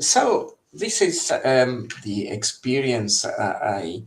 So this is the experience I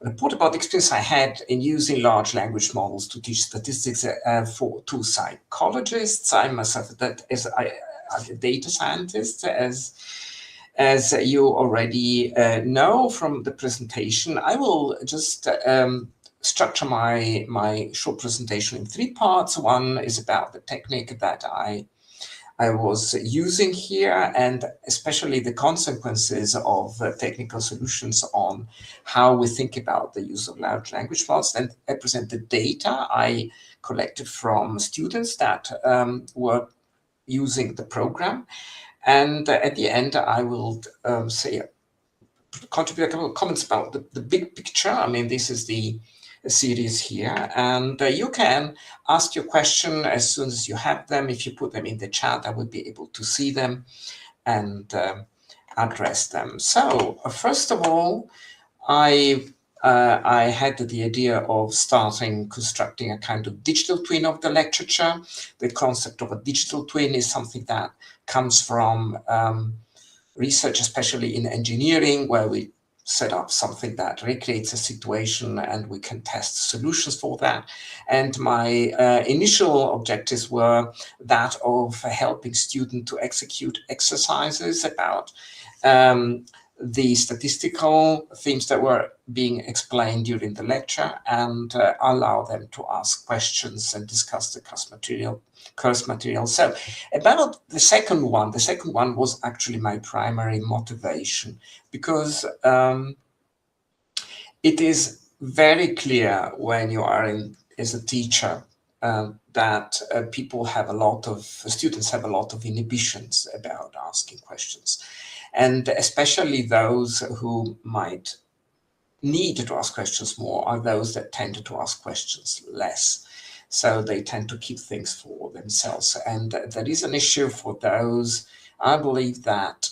report about the experience I had in using large language models to teach statistics for two psychologists. I myself, I'm a data scientist, as you already know from the presentation. I will just structure my short presentation in three parts. One is about the technique that I was using here, and especially the consequences of technical solutions on how we think about the use of large language models. And I present the data I collected from students that were using the program. And at the end, I will contribute a couple of comments about the big picture. I mean, this is the series here, and you can ask your question as soon as you have them. If you put them in the chat, I will be able to see them and address them. So first of all, I had the idea of constructing a kind of digital twin of the literature. The concept of a digital twin is something that comes from research, especially in engineering, where we set up something that recreates a situation and we can test solutions for that. And my initial objectives were that of helping students to execute exercises about the statistical themes that were being explained during the lecture, and allow them to ask questions and discuss the course material. So about the second one was actually my primary motivation, because it is very clear when you are as a teacher that students have a lot of inhibitions about asking questions. And especially those who might need to ask questions more are those that tend to ask questions less. So they tend to keep things for themselves. And there is an issue for those, I believe, that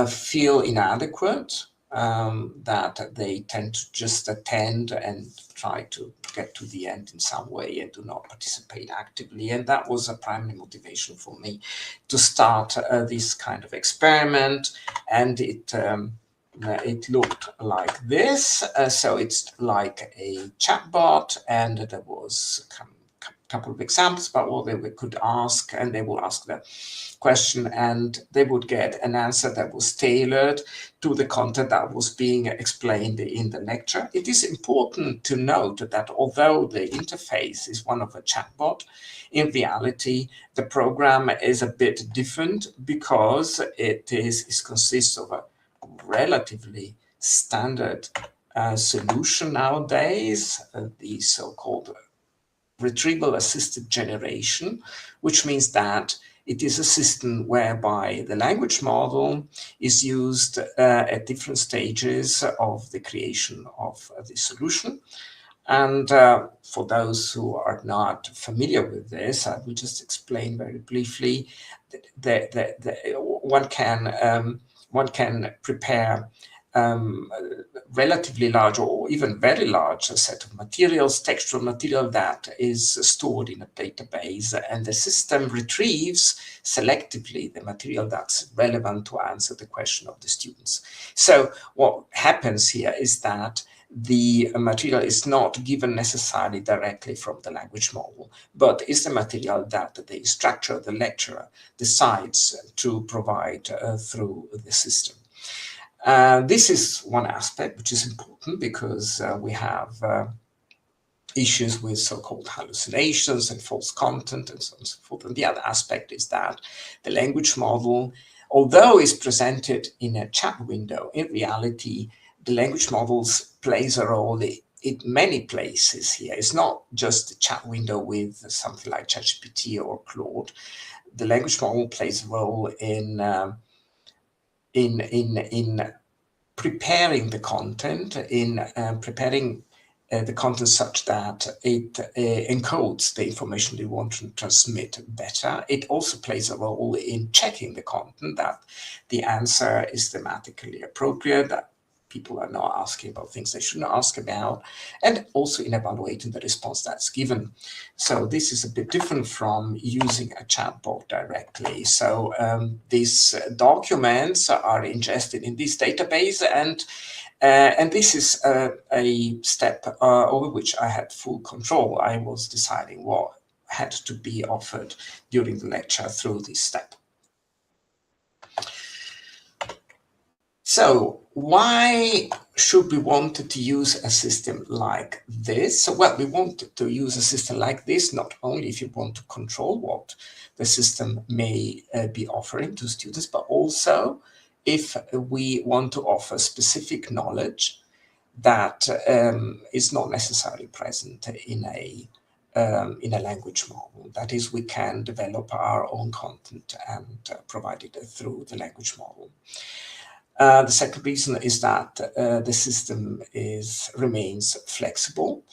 feel inadequate, that they tend to just attend and try to get to the end in some way and do not participate actively. And that was a primary motivation for me to start this kind of experiment. And it looked like this. So it's like a chatbot, and there was a couple of examples about what they could ask, and they will ask the question and they would get an answer that was tailored to the content that was being explained in the lecture. It is important to note that although the interface is one of a chatbot, in reality, the program is a bit different, because it consists of a relatively standard solution nowadays, the so-called retrieval-assisted generation, which means that it is a system whereby the language model is used at different stages of the creation of the solution. And for those who are not familiar with this, I will just explain very briefly that one can prepare relatively large or even very large set of materials, textual material that is stored in a database, and the system retrieves selectively the material that's relevant to answer the question of the students. So what happens here is that the material is not given necessarily directly from the language model, but is the material that the instructor, the lecturer, decides to provide through the system. This is one aspect which is important, because we have issues with so-called hallucinations and false content and so on and so forth. And the other aspect is that the language model, although is presented in a chat window, in reality, the language models plays a role in many places here. It's not just a chat window with something like ChatGPT or Claude. The language model plays a role in preparing the content, preparing the content such that it encodes the information they want to transmit better. It also plays a role in checking the content, that the answer is thematically appropriate, that people are not asking about things they shouldn't ask about, and also in evaluating the response that's given. So this is a bit different from using a chatbot directly. So these documents are ingested in this database, and this is a step over which I had full control. I was deciding what had to be offered during the lecture through this step. So why should we want to use a system like this? Well, we want to use a system like this not only if you want to control what the system may be offering to students, but also if we want to offer specific knowledge that is not necessarily present in a language model. That is, we can develop our own content and provide it through the language model. The second reason is that the system remains flexible.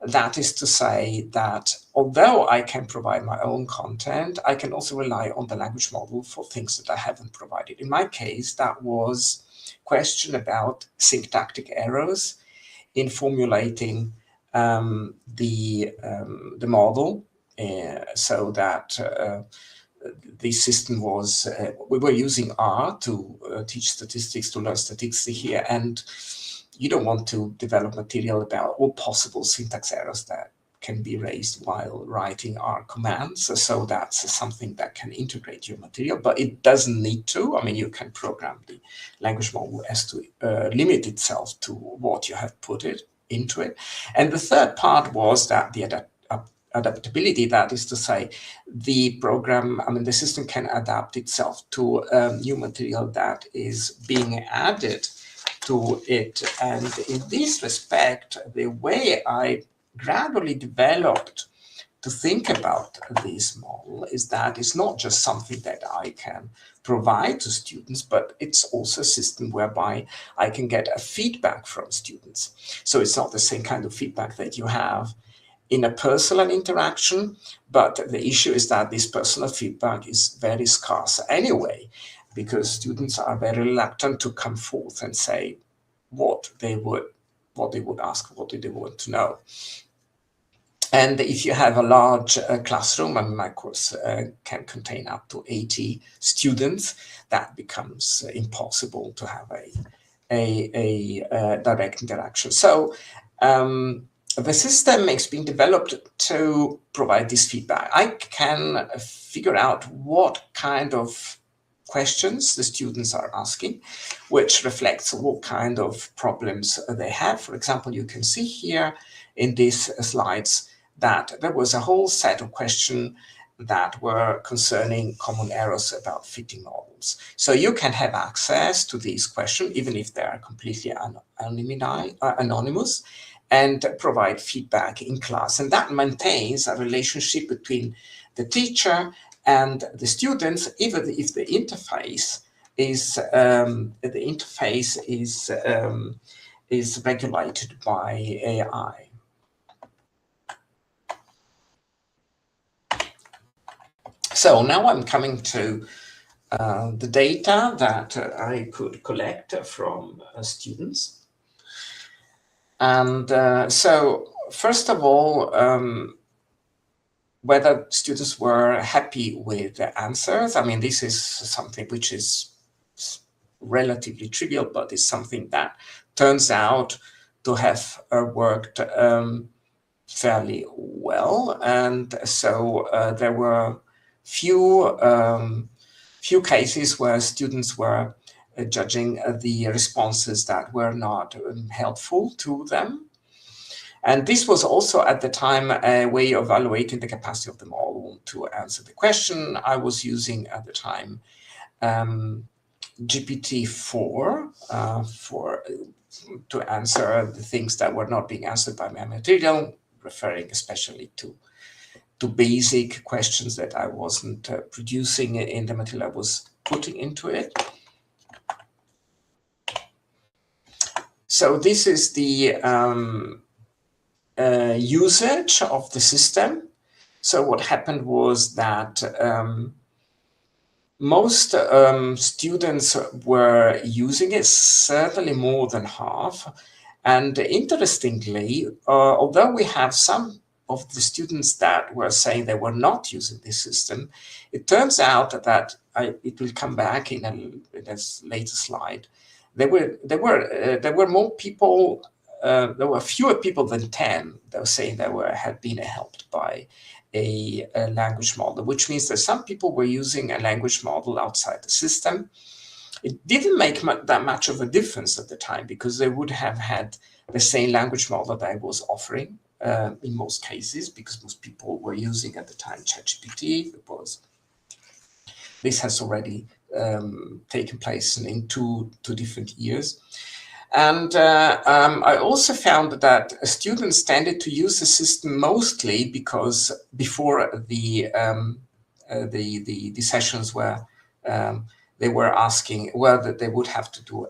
That is to say that although I can provide my own content, I can also rely on the language model for things that I haven't provided. In my case, that was a question about syntactic errors in formulating the model, so that the system was, we were using R to teach statistics, to learn statistics here, and you don't want to develop material about all possible syntax errors that can be raised while writing R commands. So that's something that can integrate your material, but it doesn't need to. I mean, you can program the language model as to limit itself to what you have put into it. And the third part was that the adaptability, that is to say, the program, I mean, the system can adapt itself to new material that is being added to it. And in this respect, the way I gradually developed to think about this model is that it's not just something that I can provide to students, but it's also a system whereby I can get a feedback from students. So it's not the same kind of feedback that you have in a personal interaction, but the issue is that this personal feedback is very scarce anyway, because students are very reluctant to come forth and say what they would ask, what they want to know. And if you have a large classroom, I mean, my course can contain up to 80 students, that becomes impossible to have a direct interaction. So the system is being developed to provide this feedback. I can figure out what kind of questions the students are asking, which reflects what kind of problems they have. For example, you can see here in these slides that there was a whole set of questions that were concerning common errors about fitting models. So you can have access to these questions, even if they are completely anonymous, and provide feedback in class. And that maintains a relationship between the teacher and the students, even if the interface is regulated by AI. So now I'm coming to the data that I could collect from students. And so, first of all, whether students were happy with the answers. I mean, this is something which is relatively trivial, but it's something that turns out to have worked fairly well. And so there were few cases where students were judging the responses that were not helpful to them. And this was also at the time a way of evaluating the capacity of the model to answer the question. I was using at the time GPT-4 to answer the things that were not being answered by my material, referring especially to basic questions that I wasn't producing in the material I was putting into it. So this is the usage of the system. So what happened was that most students were using it, certainly more than half. And interestingly, although we have some of the students that were saying they were not using this system, it turns out that it will come back in a later slide. There were more people. There were fewer people than 10 that were saying they had been helped by a language model, which means that some people were using a language model outside the system. It didn't make that much of a difference at the time, because they would have had the same language model that I was offering in most cases, because most people were using at the time ChatGPT. This has already taken place in two different years. And I also found that students tended to use the system mostly because before the sessions where they were asking, well, that they would have to do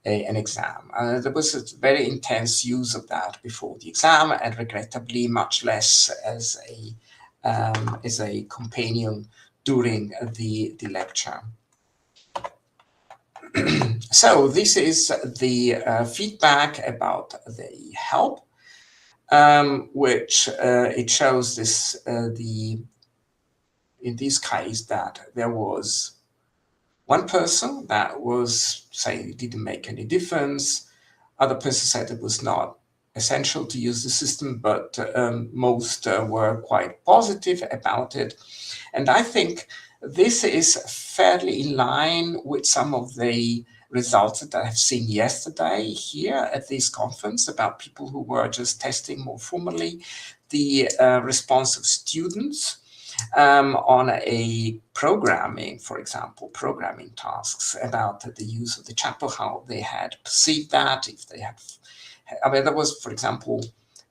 an exam. There was a very intense use of that before the exam, and regrettably much less as a companion during the lecture. So this is the feedback about the help, which it shows this in this case that there was one person that was saying it didn't make any difference. Other person said it was not essential to use the system, but most were quite positive about it. And I think this is fairly in line with some of the results that I've seen yesterday here at this conference about people who were just testing more formally the response of students on a programming, for example, programming tasks about the use of the chatbot, how they had perceived that, if they had, I mean, there was, for example,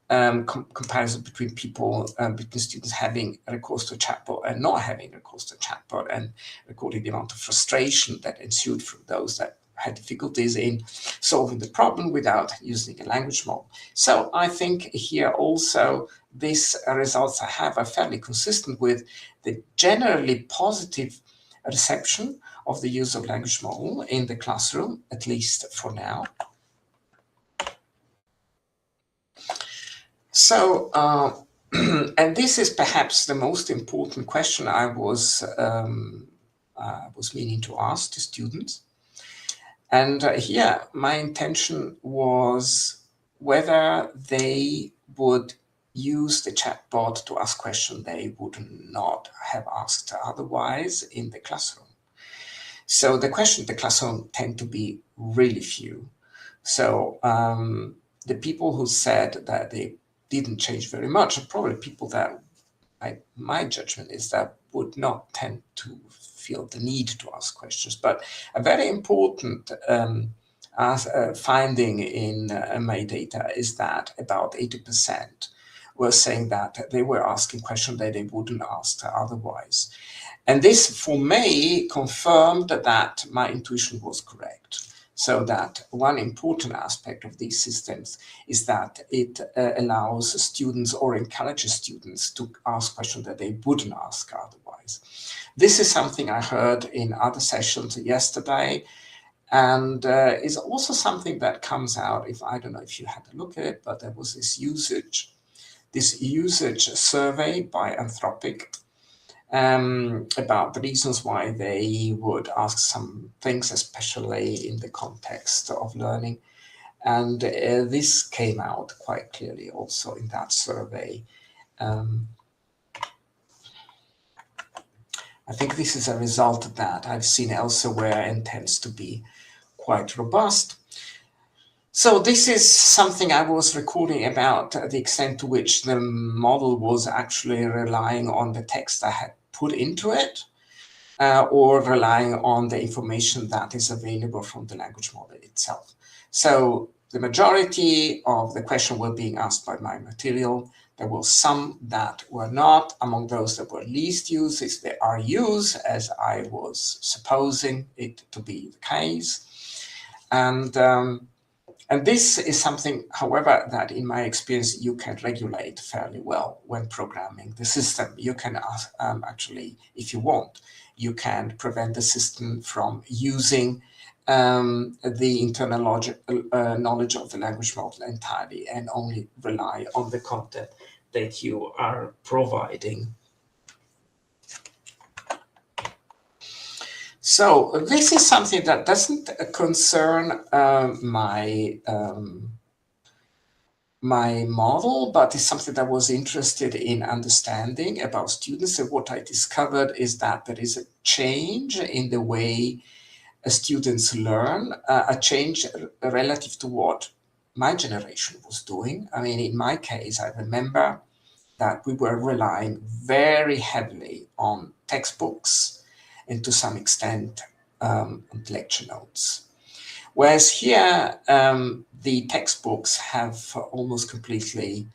comparison between people, between students having recourse to a chatbot and not having recourse to a chatbot, and recording the amount of frustration that ensued from those that had difficulties in solving the problem without using a language model. So I think here also these results I have are fairly consistent with the generally positive reception of the use of language model in the classroom, at least for now. So, and this is perhaps the most important question I was meaning to ask to students. And here, my intention was whether they would use the chatbot to ask questions they would not have asked otherwise in the classroom. So the questions in the classroom tend to be really few. So the people who said that they didn't change very much are probably people that, my judgment is, that would not tend to feel the need to ask questions. But a very important finding in my data is that about 80% were saying that they were asking questions that they wouldn't ask otherwise. And this, for me, confirmed that my intuition was correct. So that one important aspect of these systems is that it allows students or encourages students to ask questions that they wouldn't ask otherwise. This is something I heard in other sessions yesterday, and is also something that comes out, if I don't know if you had a look at it, but there was this usage survey by Anthropic about the reasons why they would ask some things, especially in the context of learning. And this came out quite clearly also in that survey. I think this is a result that I've seen elsewhere and tends to be quite robust. So this is something I was recording about the extent to which the model was actually relying on the text I had put into it, or relying on the information that is available from the language model itself. So the majority of the questions were being asked by my material. There were some that were not. Among those that were least used is the RUs, as I was supposing it to be the case. And this is something, however, that in my experience you can regulate fairly well when programming the system. You can actually, if you want, you can prevent the system from using the internal knowledge of the language model entirely and only rely on the content that you are providing. So this is something that doesn't concern my model, but is something that I was interested in understanding about students. And what I discovered is that there is a change in the way students learn, a change relative to what my generation was doing. I mean, in my case, I remember that we were relying very heavily on textbooks and to some extent on lecture notes. Whereas here, the textbooks have almost completely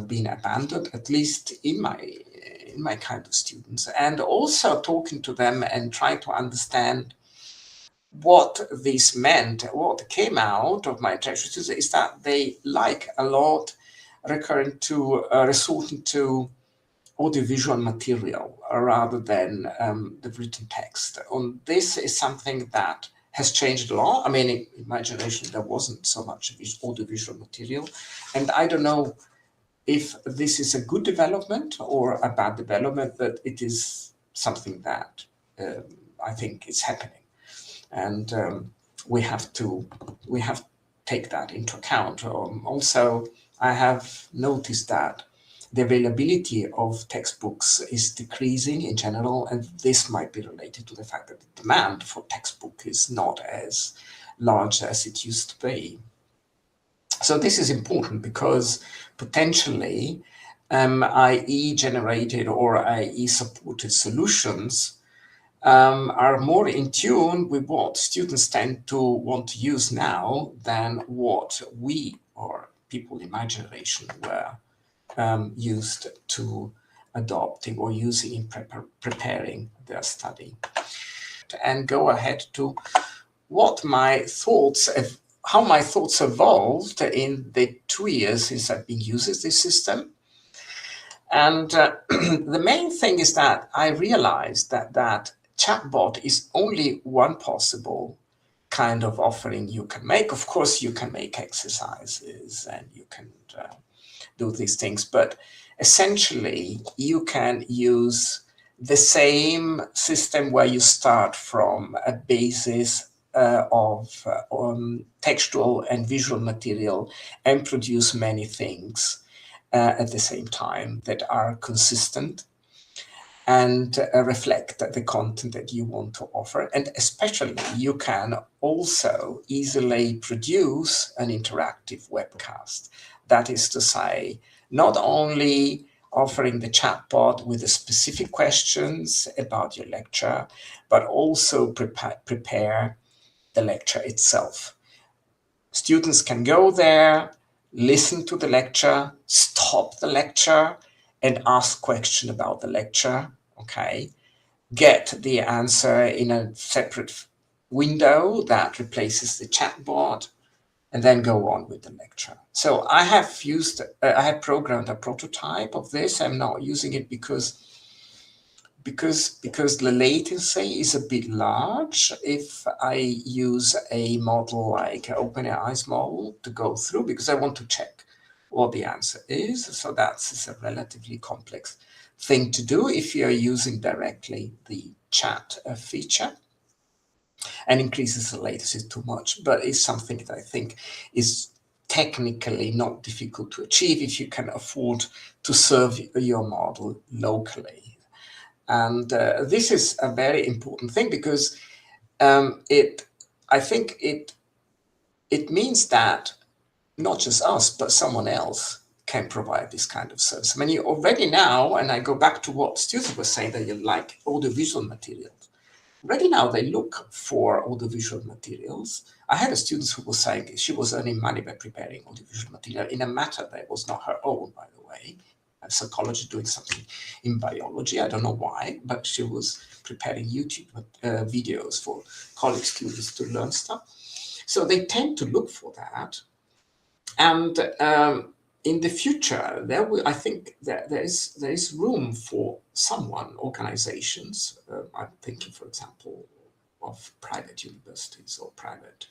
been abandoned, at least in my kind of students, and also talking to them and trying to understand what this meant. What came out of my interaction is that they like a lot resorting to audiovisual material rather than the written text. And this is something that has changed a lot. I mean, in my generation, there wasn't so much audiovisual material. And I don't know if this is a good development or a bad development, but it is something that I think is happening. And we have to take that into account. Also, I have noticed that the availability of textbooks is decreasing in general, and this might be related to the fact that the demand for textbook is not as large as it used to be. So this is important because potentially IE generated or IE supported solutions are more in tune with what students tend to want to use now than what we or people in my generation were used to adopting or using in preparing their study. And go ahead to what my thoughts, how my thoughts evolved in the 2 years since I've been using this system. And the main thing is that I realized that chatbot is only one possible kind of offering you can make. Of course, you can make exercises and you can do these things, but essentially you can use the same system where you start from a basis of textual and visual material and produce many things at the same time that are consistent and reflect the content that you want to offer. And especially you can also easily produce an interactive webcast. That is to say, not only offering the chatbot with the specific questions about your lecture, but also prepare the lecture itself. Students can go there, listen to the lecture, stop the lecture, and ask questions about the lecture, okay? Get the answer in a separate window that replaces the chatbot, and then go on with the lecture. So I have programmed a prototype of this. I'm not using it because the latency is a bit large if I use a model like OpenAI's model to go through, because I want to check what the answer is. So that's a relatively complex thing to do if you're using directly the chat feature, and increases the latency too much, but it's something that I think is technically not difficult to achieve if you can afford to serve your model locally. And this is a very important thing because I think it means that not just us, but someone else can provide this kind of service. I mean, you already now, and I go back to what students were saying, that you like audiovisual materials. Already now they look for audiovisual materials. I had a student who was saying she was earning money by preparing audiovisual material in a matter that was not her own, by the way. A psychologist doing something in biology. I don't know why, but she was preparing YouTube videos for college students to learn stuff. So they tend to look for that. And in the future, I think that there is room for organizations. I'm thinking, for example, of private universities or private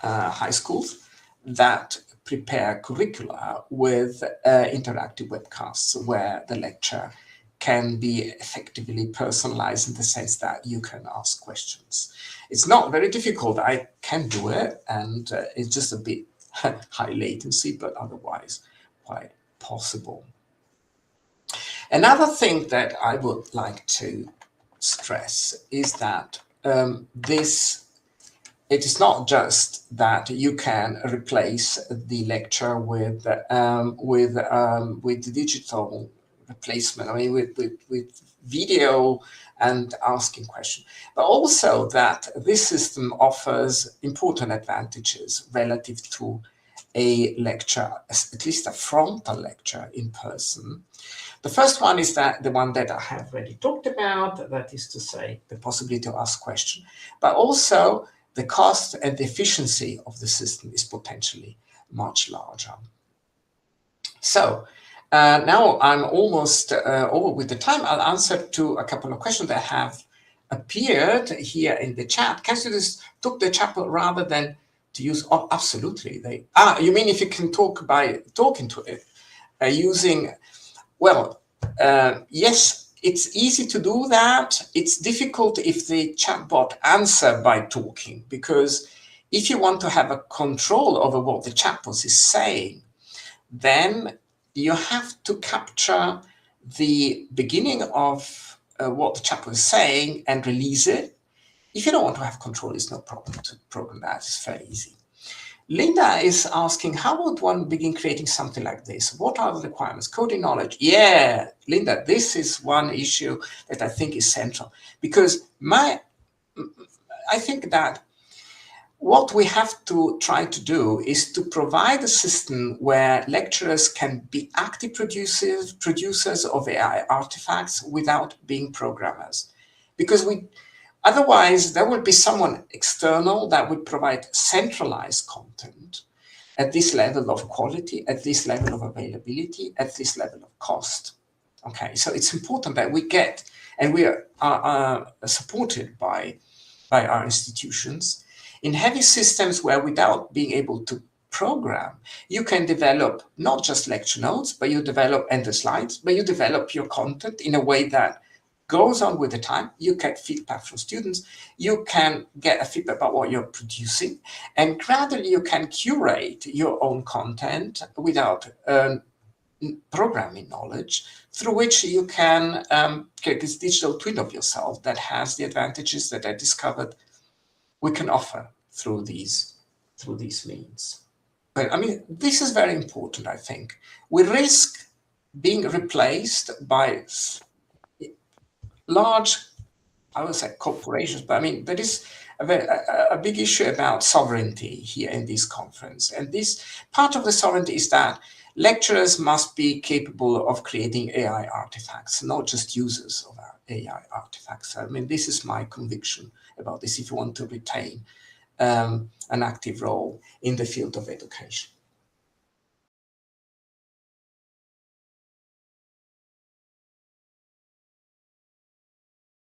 high schools that prepare curricula with interactive webcasts where the lecture can be effectively personalized in the sense that you can ask questions. It's not very difficult. I can do it, and it's just a bit high latency, but otherwise quite possible. Another thing that I would like to stress is that it is not just that you can replace the lecture with digital replacement. I mean, with video and asking questions, but also that this system offers important advantages relative to a lecture, at least a frontal lecture in person. The first one is that the one that I have already talked about, that is to say, the possibility to ask questions, but also the cost and the efficiency of the system is potentially much larger. So now I'm almost over with the time. I'll answer to a couple of questions that have appeared here in the chat. Can students took the chatbot rather than to use? Oh, absolutely. You mean if you can talk by talking to it, using? Well, yes. It's easy to do that. It's difficult if the chatbot answers by talking, because if you want to have a control over what the chatbot is saying, then you have to capture the beginning of what the chatbot is saying and release it. If you don't want to have control, it's no problem to program that. It's very easy. Linda is asking, how would one begin creating something like this? What are the requirements? Coding knowledge. Yeah, Linda, this is one issue that I think is central, because I think that what we have to try to do is to provide a system where lecturers can be active producers of AI artifacts without being programmers. Because otherwise, there would be someone external that would provide centralized content at this level of quality, at this level of availability, at this level of cost. Okay, so it's important that we get, and we are supported by our institutions, in heavy systems where without being able to program, you can develop not just lecture notes, but you develop and the slides, but you develop your content in a way that goes on with the time. You get feedback from students, you can get a feedback about what you're producing, and gradually you can curate your own content without programming knowledge, through which you can get this digital twin of yourself that has the advantages that I discovered we can offer through these means. But I mean, this is very important, I think. We risk being replaced by large, I would say corporations, but I mean, there is a big issue about sovereignty here in this conference. And this part of the sovereignty is that lecturers must be capable of creating AI artifacts, not just users of AI artifacts. I mean, this is my conviction about this if you want to retain an active role in the field of education.